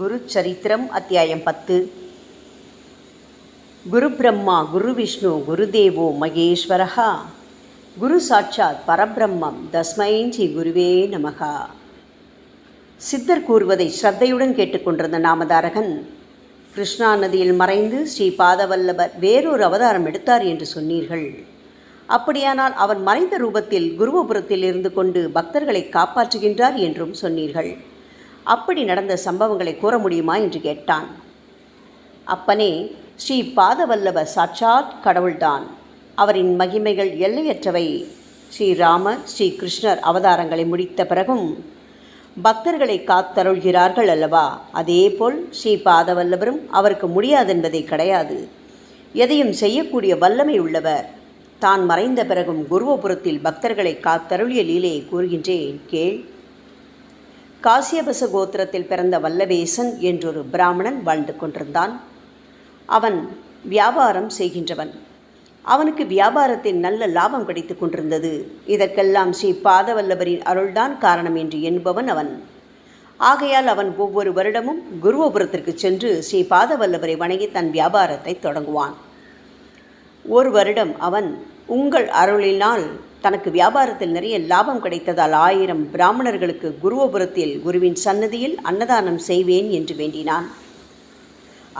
குரு சரித்திரம் அத்தியாயம் 10. குரு பிரம்மா குரு விஷ்ணு குருதேவோ மகேஸ்வரஹா குரு சாட்சாத் பரபிரம்மம் தஸ்மை ஸ்ரீ குருவே நமகா. சித்தர் கூறுவதை ஸ்ரத்தையுடன் கேட்டுக்கொண்டிருந்த நாமதாரகன், கிருஷ்ணா நதியில் மறைந்து ஸ்ரீ பாதவல்லபர் வேறொரு அவதாரம் எடுத்தார் என்று சொன்னீர்கள். அப்படியானால் அவர் மறைந்த ரூபத்தில் குருவபுரத்தில் இருந்து கொண்டு பக்தர்களை காப்பாற்றுகின்றார் என்றும் சொன்னீர்கள். அப்படி நடந்த சம்பவங்களை கூற முடியுமா என்று கேட்டான். அப்பனே, ஸ்ரீ பாதவல்லபர் சாட்சாத் கடவுள்தான். அவரின் மகிமைகள் எல்லையற்றவை. ஸ்ரீராமர் ஸ்ரீ கிருஷ்ணர் அவதாரங்களை முடித்த பிறகும் பக்தர்களை காத்தருள்கிறார்கள் அல்லவா? அதேபோல் ஸ்ரீ பாதவல்லபரும் அவருக்கு முடியாதென்பதே கிடையாது. எதையும் செய்யக்கூடிய வல்லமை உள்ளவர். தான் மறைந்த பிறகும் குருவபுரத்தில் பக்தர்களை காத்தருளிய லீலையை கூறுகின்றேன் கேள். காசியபச கோத்திரத்தில் பிறந்த வல்லபேசன் என்றொரு பிராமணன் வாழ்ந்து கொண்டிருந்தான். அவன் வியாபாரம் செய்கின்றவன். அவனுக்கு வியாபாரத்தில் நல்ல லாபம் கிடைத்து கொண்டிருந்தது. இதற்கெல்லாம் ஸ்ரீ பாதவல்லபரின் அருள்தான் காரணம் என்று எண்பவன் அவன். ஆகையால் அவன் ஒவ்வொரு வருடமும் குருவபுரத்திற்கு சென்று ஸ்ரீ பாதவல்லபரை வணங்கி தன் வியாபாரத்தை தொடங்குவான். ஒரு வருடம் அவன், உங்கள் அருளினால் தனக்கு வியாபாரத்தில் நிறைய லாபம் கிடைத்ததால் 1000 பிராமணர்களுக்கு குருவபுரத்தில் குருவின் சன்னதியில் அன்னதானம் செய்வேன் என்று வேண்டினான்.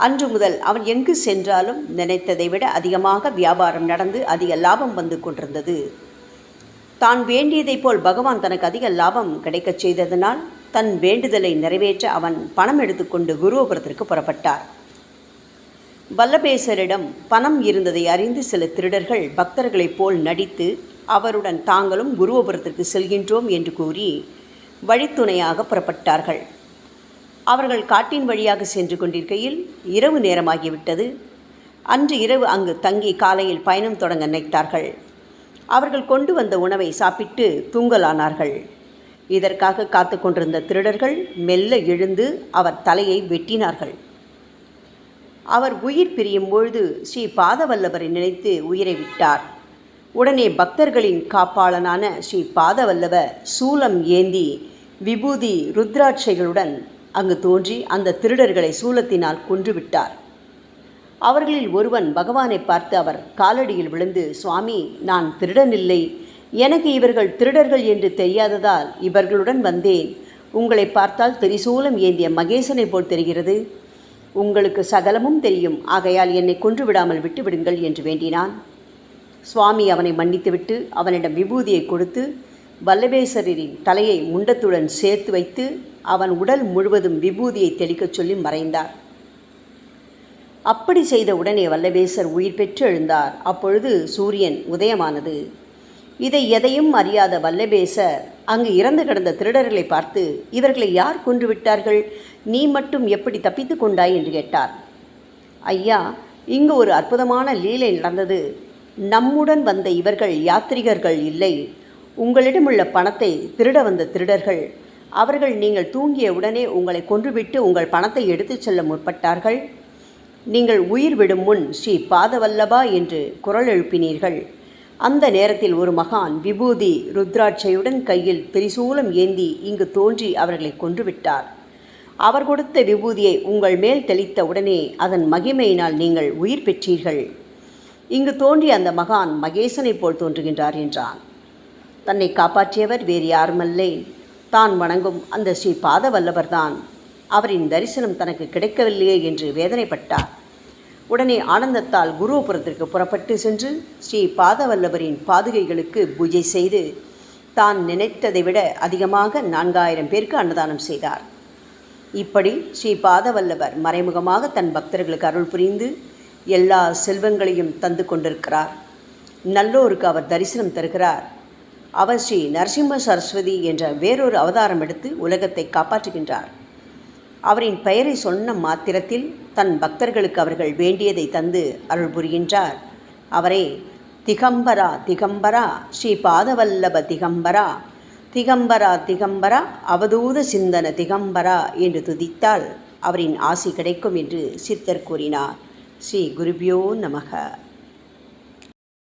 அன்று முதல் அவன் எங்கு சென்றாலும் நினைத்ததை விட அதிகமாக வியாபாரம் நடந்து அதிக லாபம் வந்து கொண்டிருந்தது. தான் வேண்டியதைப் போல் பகவான் தனக்கு அதிக லாபம் கிடைக்கச் செய்ததனால் தன் வேண்டுதலை நிறைவேற்ற அவன் பணம் எடுத்துக்கொண்டு குருவபுரத்திற்கு புறப்பட்டார். வல்லபேசரிடம் பணம் இருந்ததை அறிந்து சில திருடர்கள் பக்தர்களைப் போல் நடித்து அவருடன் தாங்களும் குருவபுரத்திற்கு செல்கின்றோம் என்று கூறி வழித்துணையாக புறப்பட்டார்கள். அவர்கள் காட்டின் வழியாக சென்று கொண்டிருக்கையில் இரவு நேரமாகிவிட்டது. அன்று இரவு அங்கு தங்கி காலையில் பயணம் தொடங்க நினைத்தார்கள். அவர்கள் கொண்டு வந்த உணவை சாப்பிட்டு தூங்கலானார்கள். இதற்காக காத்து கொண்டிருந்த திருடர்கள் மெல்ல எழுந்து அவர் தலையை வெட்டினார்கள். அவர் உயிர் பிரியும் பொழுது ஸ்ரீ பாதவல்லபரை நினைத்து உயிரை விட்டார். உடனே பக்தர்களின் காப்பாளனான ஸ்ரீ பாதவல்லபர் சூலம் ஏந்தி விபூதி ருத்ராட்சைகளுடன் அங்கு தோன்றி அந்த திருடர்களை சூலத்தினால் கொன்றுவிட்டார். அவர்களில் ஒருவன் பகவானை பார்த்து அவர் காலடியில் விழுந்து, சுவாமி, நான் திருடனில்லை. எனக்கு இவர்கள் திருடர்கள் என்று தெரியாததால் இவர்களுடன் வந்தேன். உங்களை பார்த்தால் திரிசூலம் ஏந்திய மகேசனை போல் தெரிகிறது. உங்களுக்கு சகலமும் தெரியும். ஆகையால் என்னை கொன்று விடாமல் விட்டுவிடுங்கள் என்று வேண்டினான். சுவாமி அவனை மன்னித்துவிட்டு அவனிடம் விபூதியை கொடுத்து வல்லபேசரின் தலையை முண்டத்துடன் சேர்த்து வைத்து அவன் உடல் முழுவதும் விபூதியை தெளிக்கச் சொல்லி மறைந்தார். அப்படி செய்த உடனே வல்லபேசர் உயிர் பெற்று எழுந்தார். அப்பொழுது சூரியன் உதயமானது. இதை எதையும் அறியாத வல்லபேசர் அங்கு இறந்து கிடந்த திருடர்களை பார்த்து, இவர்களை யார் கொன்று விட்டார்கள்? நீ மட்டும் எப்படி தப்பித்து கொண்டாய் என்று கேட்டார். ஐயா, இங்கு ஒரு அற்புதமான லீலை நடந்தது. நம்முடன் வந்த இவர்கள் யாத்ரிகர்கள் இல்லை. உங்களிடமுள்ள பணத்தை திருட வந்த திருடர்கள். அவர்கள் நீங்கள் தூங்கிய உடனே உங்களை கொன்றுவிட்டு உங்கள் பணத்தை எடுத்துச் செல்ல முற்பட்டார்கள். நீங்கள் உயிர் விடும் முன் ஸ்ரீ பாதவல்லபா என்று குரல் எழுப்பினீர்கள். அந்த நேரத்தில் ஒரு மகான் விபூதி ருத்ராட்சையுடன் கையில் திரிசூலம் ஏந்தி இங்கு தோன்றி அவர்களை கொன்றுவிட்டார். அவர் கொடுத்த விபூதியை உங்கள் மேல் தெளித்த உடனே அதன் மகிமையினால் நீங்கள் உயிர் பெற்றீர்கள். இங்கு தோன்றிய அந்த மகான் மகேசனை போல் தோன்றுகின்றார் என்றான். தன்னை காப்பாற்றியவர் வேறு யாருமல்லை, தான் வணங்கும் அந்த ஸ்ரீ பாதவல்லபர்தான். அவரின் தரிசனம் தனக்கு கிடைக்கவில்லையே என்று வேதனைப்பட்டார். உடனே ஆனந்தத்தால் குருவபுரத்திற்கு புறப்பட்டு சென்று ஸ்ரீ பாதவல்லபரின் பாதுகைகளுக்கு பூஜை செய்து தான் நினைத்ததை விட அதிகமாக 4000 பேருக்கு அன்னதானம் செய்தார். இப்படி ஸ்ரீ பாதவல்லபர் மறைமுகமாக தன் பக்தர்களுக்கு அருள் புரிந்து எல்லா செல்வங்களையும் தந்து கொண்டிருக்கிறார். நல்லோருக்கு அவர் தரிசனம் தருகிறார். அவர் ஸ்ரீ நரசிம்ம சரஸ்வதி என்ற வேறொரு அவதாரம் எடுத்து உலகத்தை காப்பாற்றுகின்றார். அவரின் பெயரை சொன்ன மாத்திரத்தில் தன் பக்தர்களுக்கு அவர்கள் வேண்டியதை தந்து அருள் புரிகின்றார். அவரே திகம்பரா திகம்பரா ஸ்ரீ பாதவல்லப திகம்பரா திகம்பரா திகம்பரா அவதூத சிந்தன திகம்பரா என்று துதித்தால் அவரின் ஆசி கிடைக்கும் என்று சித்தர் கூறினார். ஸ்ரீ குருபியோ நமக.